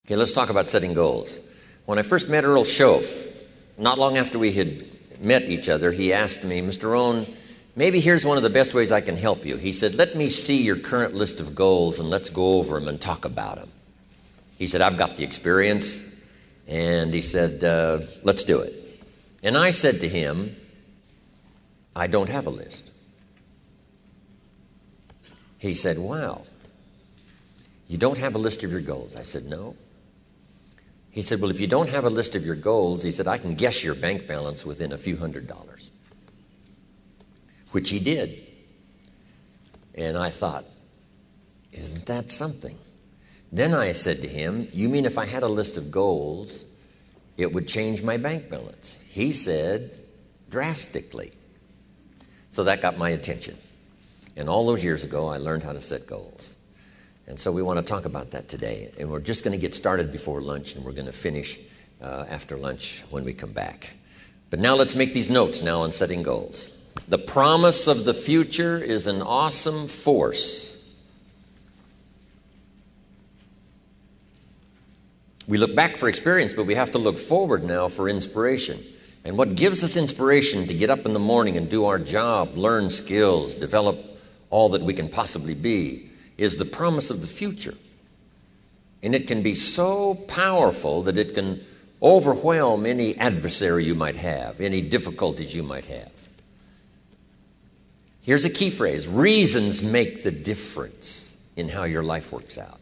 Okay, let's talk about setting goals. When I first met Earl Schoaf, not long after we had met each other, he asked me, Mr. Rohn, maybe here's one of the best ways I can help you. He said, let me see your current list of goals and let's go over them and talk about them. He said, I've got the experience. And he said, let's do it. And I said to him, I don't have a list. He said, wow, you don't have a list of your goals? I said, no. He said, well, if you don't have a list of your goals, he said, I can guess your bank balance within a few $100s, which he did. And I thought, isn't that something? Then I said to him, you mean if I had a list of goals, it would change my bank balance? He said, drastically. So that got my attention. And all those years ago, I learned how to set goals. And so we want to talk about that today. And we're just going to get started before lunch, and we're going to finish after lunch when we come back. But now let's make these notes now on setting goals. The promise of the future is an awesome force. We look back for experience, but we have to look forward now for inspiration. And what gives us inspiration to get up in the morning and do our job, learn skills, develop all that we can possibly be, is the promise of the future. And it can be so powerful that it can overwhelm any adversary you might have, any difficulties you might have. Here's a key phrase: reasons make the difference in how your life works out.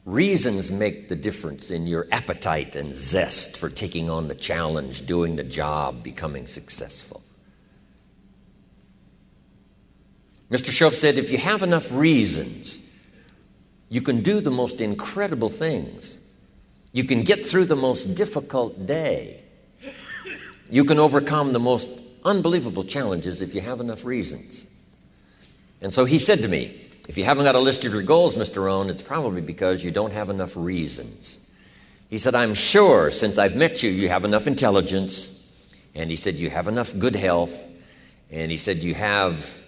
Reasons make the difference in your appetite and zest for taking on the challenge, doing the job, becoming successful. Mr. Schoaf said, if you have enough reasons, you can do the most incredible things. You can get through the most difficult day. You can overcome the most unbelievable challenges if you have enough reasons. And so he said to me, if you haven't got a list of your goals, Mr. Rohn, it's probably because you don't have enough reasons. He said, I'm sure since I've met you, you have enough intelligence. And he said, you have enough good health. And he said, you have,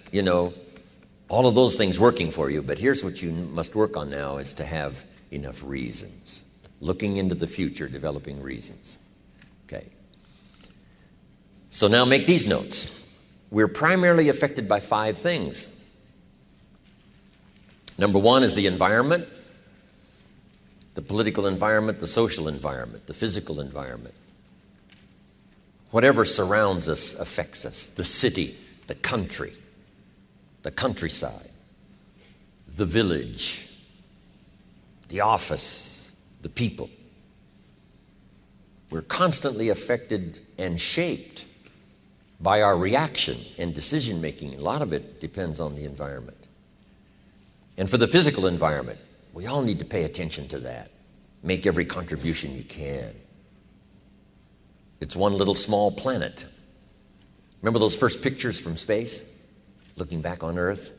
all of those things working for you. But here's what you must work on now is to have enough reasons. Looking into the future, developing reasons. Okay. So now make these notes. We're primarily affected by 5 things. Number 1 is the environment, the political environment, the social environment, the physical environment. Whatever surrounds us affects us. The city, the country, the countryside, the village, the office, the people. We're constantly affected and shaped by our reaction and decision-making. A lot of it depends on the environment. And for the physical environment, we all need to pay attention to that. Make every contribution you can. It's one little small planet. Remember those first pictures from space? Looking back on Earth?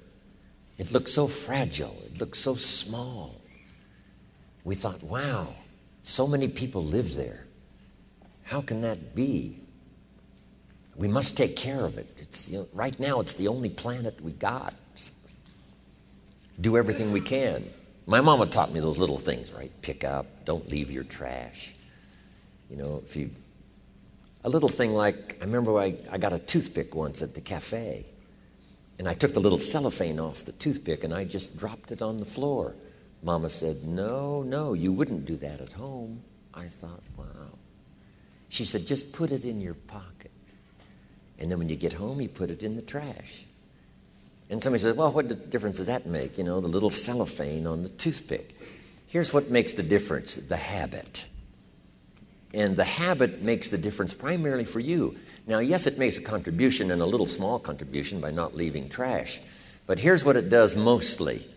It looked so fragile. It looked so small. We thought, wow, so many people live there. How can that be? We must take care of it. It's, right now, it's the only planet we got. Do everything we can. My mama taught me those little things, right? Pick up, don't leave your trash. A little thing like, I remember I got a toothpick once at the cafe, and I took the little cellophane off the toothpick and I just dropped it on the floor. Mama said, no, you wouldn't do that at home. I thought, wow. She said, just put it in your pocket. And then when you get home, you put it in the trash. And somebody said, well, what difference does that make? The little cellophane on the toothpick. Here's what makes the difference, the habit. And the habit makes the difference primarily for you. Now, yes, it makes a contribution, and a little small contribution by not leaving trash. But here's what it does mostly.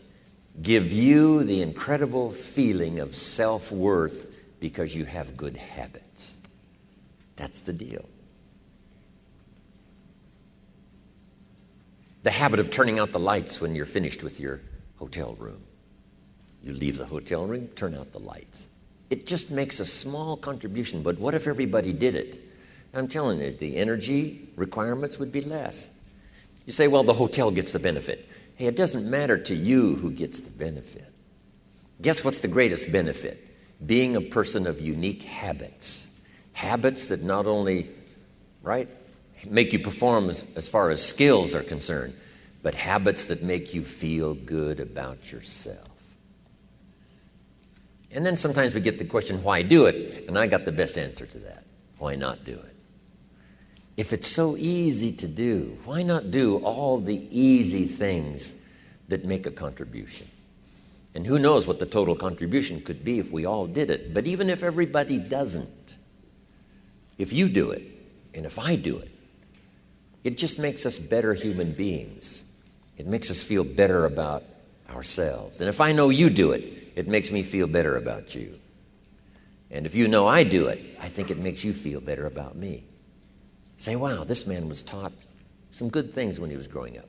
Give you the incredible feeling of self-worth because you have good habits. That's the deal. The habit of turning out the lights when you're finished with your hotel room. You leave the hotel room, turn out the lights. It just makes a small contribution, but what if everybody did it? I'm telling you, the energy requirements would be less. You say, well, the hotel gets the benefit. Hey, it doesn't matter to you who gets the benefit. Guess what's the greatest benefit? being a person of unique habits. Habits that not only, right, make you perform as far as skills are concerned, but habits that make you feel good about yourself. And then sometimes we get the question, why do it? And I got the best answer to that. Why not do it? If it's so easy to do, why not do all the easy things that make a contribution? And who knows what the total contribution could be if we all did it. But even if everybody doesn't, if you do it, and if I do it, it just makes us better human beings. It makes us feel better about ourselves. And if I know you do it, it makes me feel better about you. And if you know I do it, I think it makes you feel better about me. Say, wow, this man was taught some good things when he was growing up.